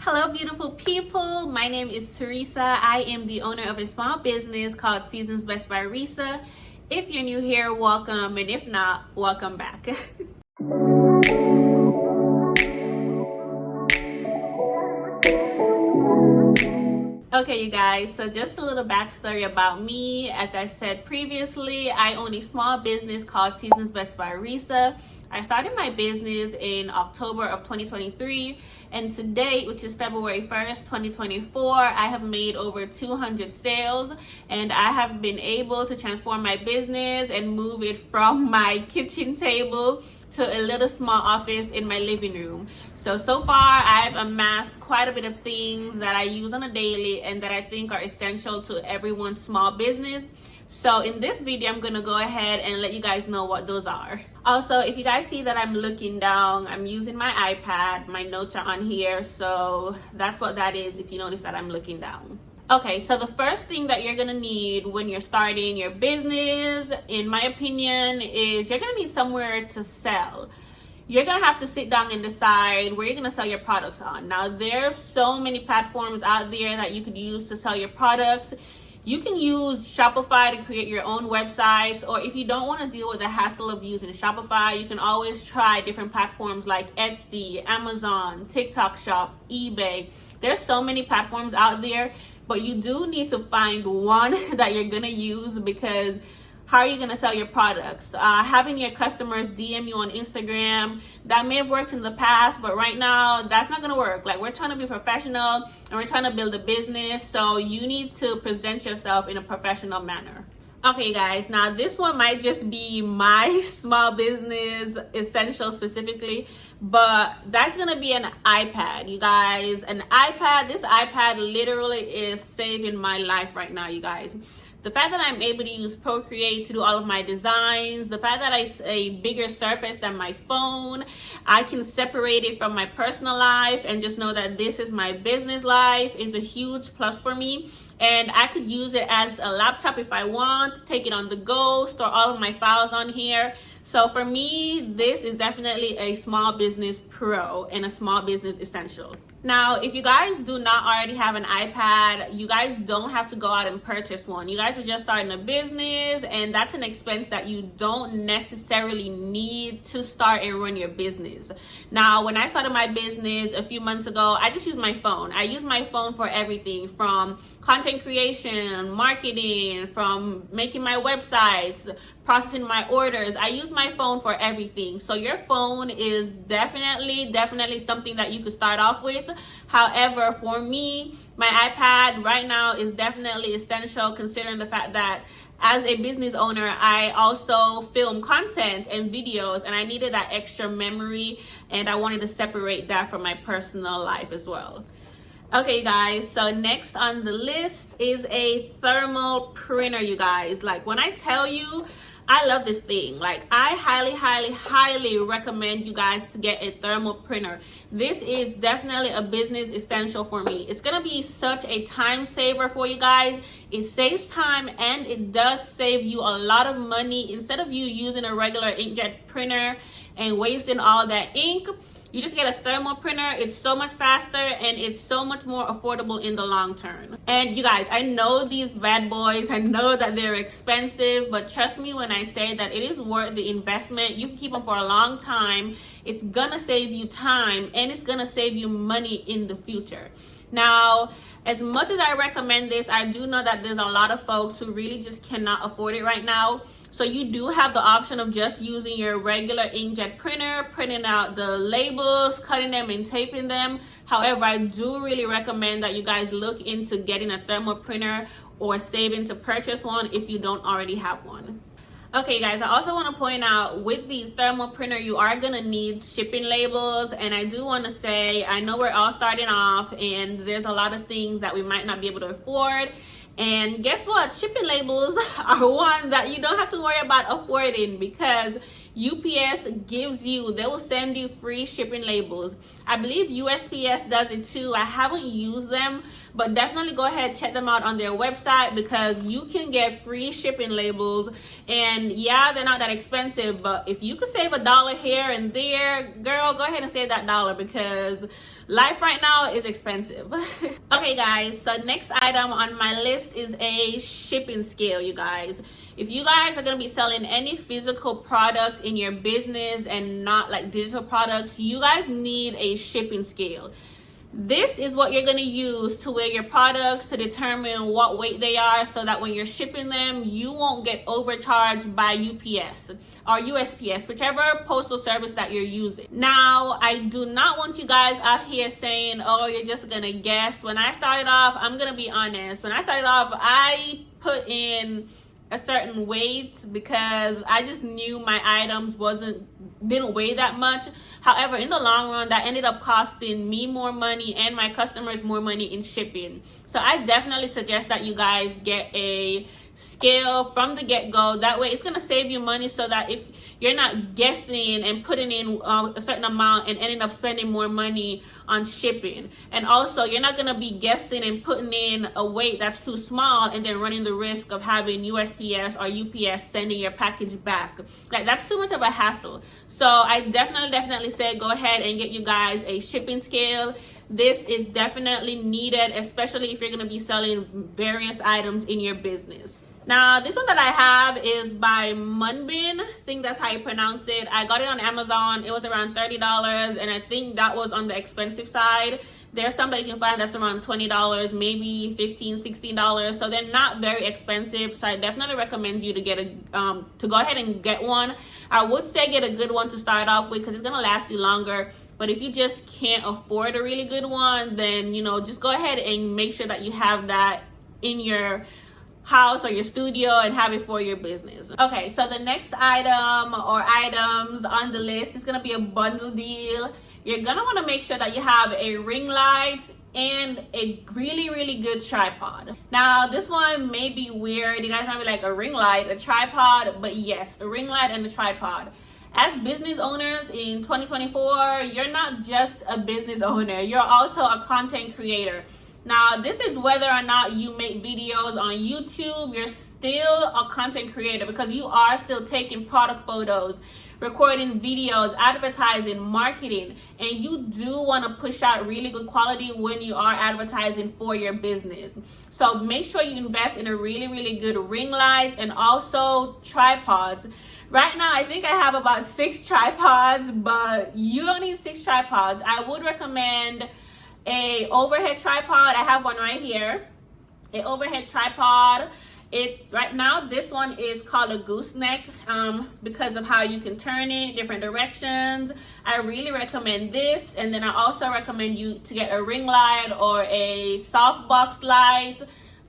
Hello, beautiful people. My name is Teresa. I am the owner of a small business called Seasons Best by Resa. If you're new here, welcome, and if not, welcome back. Okay, you guys, so just a little backstory about me. As I said previously, I own a small business called Seasons Best by Resa. I started my business in October of 2023, and to date, which is February 1st, 2024, I have made over 200 sales, and I have been able to transform my business and move it from my kitchen table to a little small office in my living room. So far, I've amassed quite a bit of things that I use on a daily and that I think are essential to everyone's small business. So in this video, I'm gonna go ahead and let you guys know what those are. Also, if you guys see that I'm looking down, I'm using my iPad. My notes are on here, so that's what that is if you notice that I'm looking down. Okay, so the first thing that you're gonna need when you're starting your business, in my opinion, is you're gonna need somewhere to sell. You're gonna have to sit down and decide where you're gonna sell your products on. Now, there's so many platforms out there that you could use to sell your products. You can use Shopify to create your own websites, or if you don't want to deal with the hassle of using Shopify, you can always try different platforms like Etsy, Amazon, TikTok Shop, eBay. There's so many platforms out there, but you do need to find one that you're gonna use, because how are you gonna sell your products? Having your customers DM you on Instagram, that may have worked in the past, but right now that's not gonna work. Like, we're trying to be professional and we're trying to build a business, so you need to present yourself in a professional manner. Okay guys, now this one might just be my small business essential specifically, but that's gonna be an iPad, you guys. An iPad, this iPad literally is saving my life right now, you guys. The fact that I'm able to use Procreate to do all of my designs, the fact that it's a bigger surface than my phone, I can separate it from my personal life and just know that this is my business life, is a huge plus for me. And I could use it as a laptop if I want, take it on the go, store all of my files on here. So for me, this is definitely a small business pro and a small business essential. Now, if you guys do not already have an iPad, you guys don't have to go out and purchase one. You guys are just starting a business, and that's an expense that you don't necessarily need to start and run your business. Now, when I started my business a few months ago, I just used my phone. I use my phone for everything, from content creation, marketing, from making my websites, processing my orders. I use my phone for everything. So your phone is definitely something that you could start off with. However, for me, my iPad right now is definitely essential, considering the fact that as a business owner, I also film content and videos, and I needed that extra memory, and I wanted to separate that from my personal life as well. Okay guys, so next on the list is a thermal printer, you guys. Like, when I tell you, I love this thing. Like, I highly recommend you guys to get a thermal printer. This is definitely a business essential for me. It's gonna be such a time saver for you guys. It saves time, and it does save you a lot of money. Instead of you using a regular inkjet printer and wasting all that ink, you just get a thermal printer. It's so much faster, and it's so much more affordable in the long term. And you guys, I know these bad boys, I know that they're expensive, but trust me when I say that it is worth the investment. You can keep them for a long time. It's gonna save you time, and it's gonna save you money in the future. Now, as much as I recommend this, I do know that there's a lot of folks who really just cannot afford it right now. So you do have the option of just using your regular inkjet printer, printing out the labels, cutting them and taping them. However, I do really recommend that you guys look into getting a thermal printer or saving to purchase one if you don't already have one. Okay guys, I also want to point out, with the thermal printer, you are going to need shipping labels. And I do want to say, I know we're all starting off and there's a lot of things that we might not be able to afford. And guess what? Shipping labels are one that you don't have to worry about affording, because UPS gives you, they will send you free shipping labels. I believe USPS does it too. I haven't used them, but definitely go ahead, check them out on their website, because you can get free shipping labels. And yeah, they're not that expensive, but if you could save $1 here and there, girl, go ahead and save that $1, because life right now is expensive. Okay guys, so next item on my list is a shipping scale, you guys. If you guys are going to be selling any physical product in your business and not like digital products, you guys need a shipping scale. This is what you're going to use to weigh your products to determine what weight they are, so that when you're shipping them, you won't get overcharged by UPS or USPS, whichever postal service that you're using. Now, I do not want you guys out here saying, oh, you're just going to guess. When I started off, I'm going to be honest. When I started off, I put in a certain weight because I just knew my items didn't weigh that much. However, in the long run, that ended up costing me more money and my customers more money in shipping. So I definitely suggest that you guys get a scale from the get-go. That way it's going to save you money, so that if you're not guessing and putting in a certain amount and ending up spending more money on shipping. And also, you're not going to be guessing and putting in a weight that's too small and then running the risk of having USPS or UPS sending your package back. Like, that's too much of a hassle. So I definitely say go ahead and get you guys a shipping scale. This is definitely needed, especially if you're going to be selling various items in your business. Now, this one that I have is by Munbin. I think that's how you pronounce it. I got it on Amazon. It was around $30, and I think that was on the expensive side. There's some that you can find that's around $20, maybe $15, $16. So they're not very expensive. So I definitely recommend you to get to go ahead and get one. I would say get a good one to start off with, because it's gonna last you longer. But if you just can't afford a really good one, then just go ahead and make sure that you have that in your house or your studio and have it for your business. Okay, so the next item or items on the list is gonna be a bundle deal. You're gonna want to make sure that you have a ring light and a really good tripod. Now, this one may be weird. You guys might be like, a ring light, a tripod, but yes, a ring light and a tripod. As business owners in 2024, you're not just a business owner, you're also a content creator. Now, this is whether or not you make videos on YouTube, you're still a content creator, because you are still taking product photos, recording videos, advertising, marketing, and you do want to push out really good quality when you are advertising for your business. So make sure you invest in a really good ring light and also tripods. Right now, I think I have about 6 tripods, but you don't need 6 tripods. I would recommend a overhead tripod. I have one right here, a overhead tripod. Right now, this one is called a gooseneck because of how you can turn it different directions. I really recommend this. And then I also recommend you to get a ring light or a softbox light,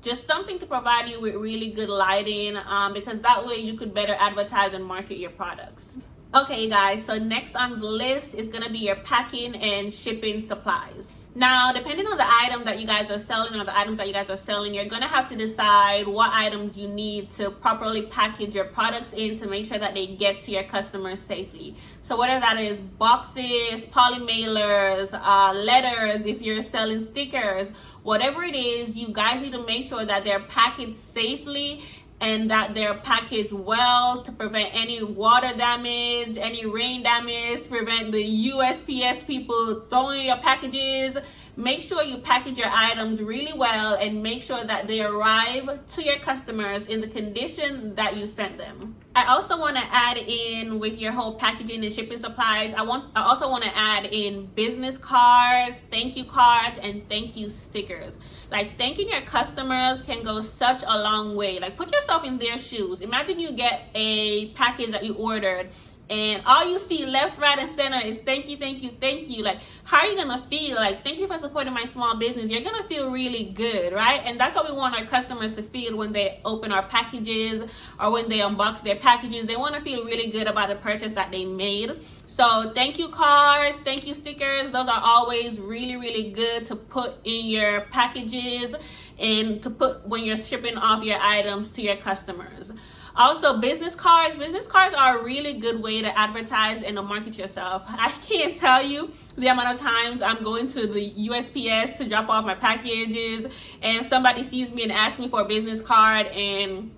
just something to provide you with really good lighting, because that way you could better advertise and market your products. Okay guys, so next on the list is going to be your packing and shipping supplies. Now, depending on the item that you guys are selling or the items that you guys are selling, you're going to have to decide what items you need to properly package your products in to make sure that they get to your customers safely. So whether that is boxes, poly mailers, letters, if you're selling stickers, whatever it is, you guys need to make sure that they're packaged safely and that they're packaged well to prevent any water damage, any rain damage, prevent the USPS people throwing your packages. Make sure you package your items really well and make sure that they arrive to your customers in the condition that you sent them. I also want to add in, with your whole packaging and shipping supplies, I also want to add in business cards, thank you cards, and thank you stickers. Like, thanking your customers can go such a long way. Like, put yourself in their shoes. Imagine you get a package that you ordered and all you see left, right, and center is thank you, thank you, thank you. Like, how are you gonna feel? Like, thank you for supporting my small business. You're gonna feel really good, right? And that's what we want our customers to feel when they open our packages or when they unbox their packages. They want to feel really good about the purchase that they made. So thank you cards, thank you stickers, those are always really good to put in your packages and to put when you're shipping off your items to your customers. Also, business cards. Business cards are a really good way to advertise and to market yourself. I can't tell you the amount of times I'm going to the USPS to drop off my packages and somebody sees me and asks me for a business card, and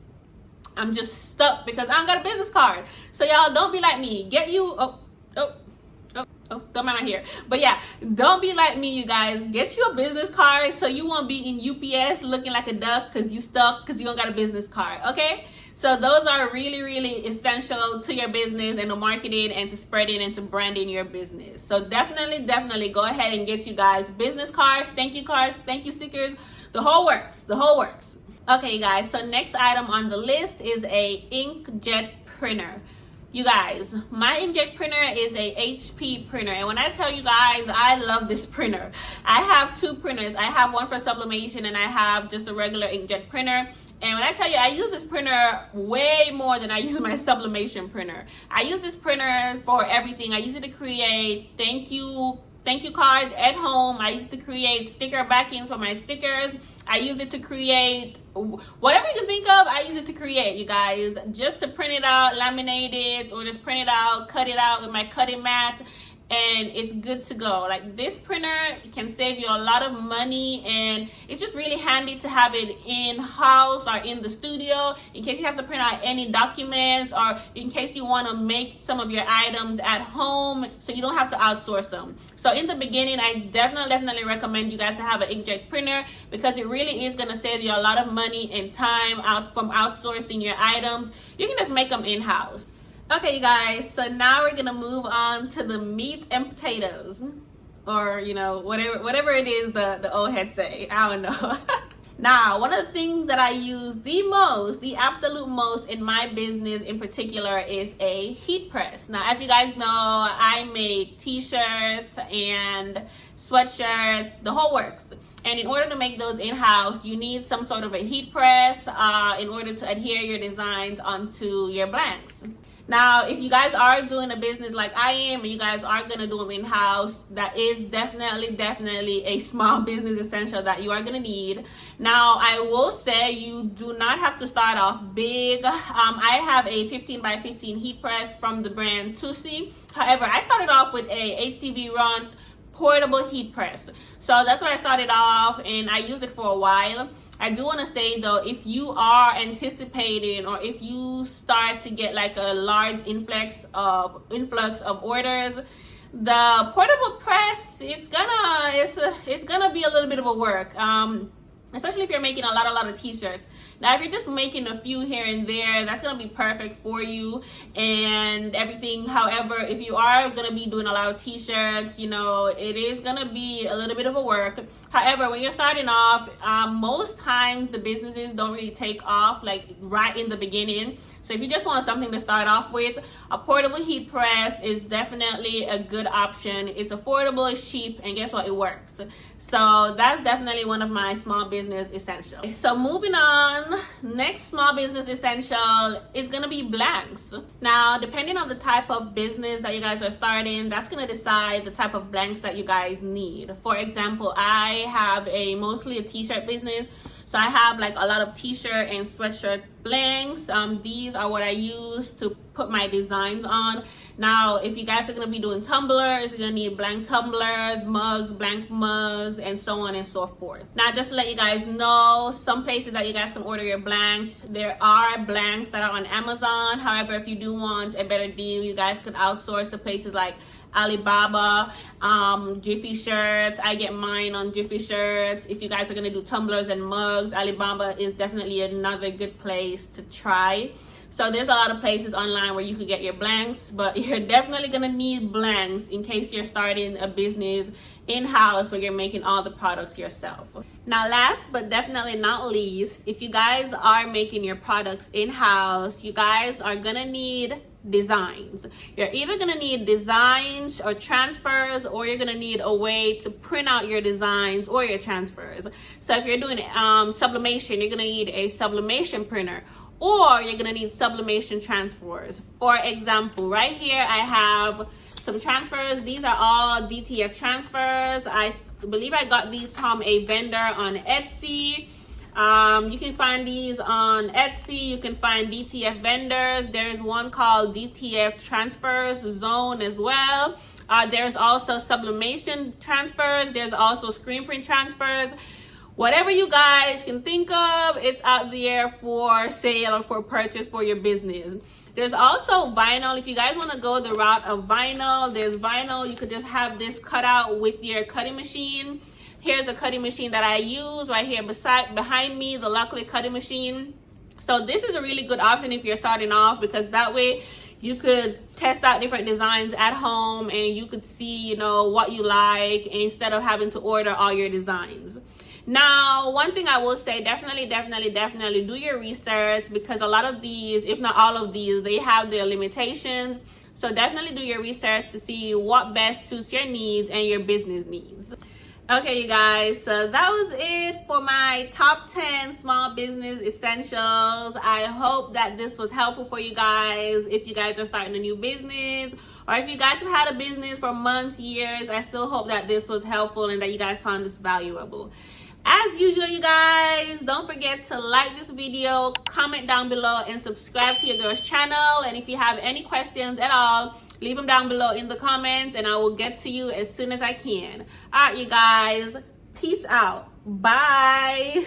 I'm just stuck because I don't got a business card. So y'all, don't be like me. Get you don't mind my hair. But yeah, don't be like me, you guys. Get you a business card so you won't be in UPS looking like a duck because you stuck because you don't got a business card. Okay, so those are really, really essential to your business and to marketing and to spreading and to branding your business. So definitely go ahead and get you guys business cards, thank you stickers, the whole works. Okay, you guys, so next item on the list is a inkjet printer. You guys, my inkjet printer is a HP printer, and when I tell you guys, I love this printer. I have two printers. I have one for sublimation and I have just a regular inkjet printer. And when I tell you, I use this printer way more than I use my sublimation printer. I use this printer for everything. I use it to create thank you cards at home. I use it to create sticker backings for my stickers. I use it to create whatever you can think of. I use it to create, you guys, just to print it out, laminate it, or just print it out, cut it out with my cutting mat, and it's good to go. Like, this printer can save you a lot of money, and it's just really handy to have it in house or in the studio in case you have to print out any documents, or in case you want to make some of your items at home so you don't have to outsource them. So in the beginning, I definitely recommend you guys to have an inkjet printer because it really is going to save you a lot of money and time from outsourcing your items. You can just make them in house. Okay, you guys, so now we're gonna move on to the meat and potatoes, or whatever it is the old heads say. I don't know. Now, one of the things that I use the absolute most in my business in particular is a heat press. Now, as you guys know, I make t-shirts and sweatshirts, the whole works. And in order to make those in-house, you need some sort of a heat press in order to adhere your designs onto your blanks. Now, if you guys are doing a business like I am, and you guys are going to do them in-house, that is definitely a small business essential that you are going to need. Now, I will say you do not have to start off big. I have a 15 by 15 heat press from the brand Tusi. However, I started off with a HTV run portable heat press. So that's where I started off, and I used it for a while. I do want to say though, if you are anticipating, or if you start to get like a large influx of orders, the portable press, it's gonna be a little bit of a work, especially if you're making a lot of t-shirts. Now, if you're just making a few here and there, that's gonna be perfect for you and everything. However, if you are gonna be doing a lot of t-shirts, it is gonna be a little bit of a work. However, when you're starting off, most times the businesses don't really take off like right in the beginning. So if you just want something to start off with, a portable heat press is definitely a good option. It's affordable, it's cheap, and guess what? It works. So that's definitely one of my small business essentials. So moving on, next small business essential is gonna be blanks. Now, depending on the type of business that you guys are starting, that's gonna decide the type of blanks that you guys need. For example, I have mostly a t-shirt business. So I have like a lot of t-shirt and sweatshirt blanks. These are what I use to put my designs on. Now, if you guys are going to be doing tumblers, you're going to need blank tumblers, mugs, blank mugs, and so on and so forth. Now, just to let you guys know, some places that you guys can order your blanks, there are blanks that are on Amazon. However, if you do want a better deal, you guys could outsource to places like Alibaba, Jiffy Shirts. I get mine on Jiffy Shirts. If you guys are going to do tumblers and mugs, Alibaba is definitely another good place to try. So there's a lot of places online where you can get your blanks, but you're definitely going to need blanks in case you're starting a business in-house where you're making all the products yourself. Now, last but definitely not least, if you guys are making your products in-house, you guys are going to need designs. You're either going to need designs or transfers, or you're going to need a way to print out your designs or your transfers. So if you're doing sublimation, you're going to need a sublimation printer, or you're going to need sublimation transfers. For example, right here I have some transfers. These are all DTF transfers. I believe I got these from a vendor on Etsy. You can find these on Etsy. You can find DTF vendors. There's one called DTF Transfers Zone as well. There's also sublimation transfers. There's also screen print transfers. Whatever you guys can think of, it's out there for sale or for purchase for your business. There's also vinyl. If you guys want to go the route of vinyl, there's vinyl. You could just have this cut out with your cutting machine. Here's a cutting machine that I use right here behind me, the Luckily cutting machine. So this is a really good option if you're starting off, because that way you could test out different designs at home and you could see, you know, what you like instead of having to order all your designs. Now, one thing I will say, definitely do your research, because a lot of these, if not all of these, they have their limitations. So definitely do your research to see what best suits your needs and your business needs. Okay, you guys, so that was it for my top 10 small business essentials. I hope that this was helpful for you guys. If you guys are starting a new business, or if you guys have had a business for months, years, I still hope that this was helpful and that you guys found this valuable. As usual, you guys, don't forget to like this video, comment down below, and subscribe to your girl's channel. And if you have any questions at all, leave them down below in the comments and I will get to you as soon as I can. All right, you guys, peace out. Bye.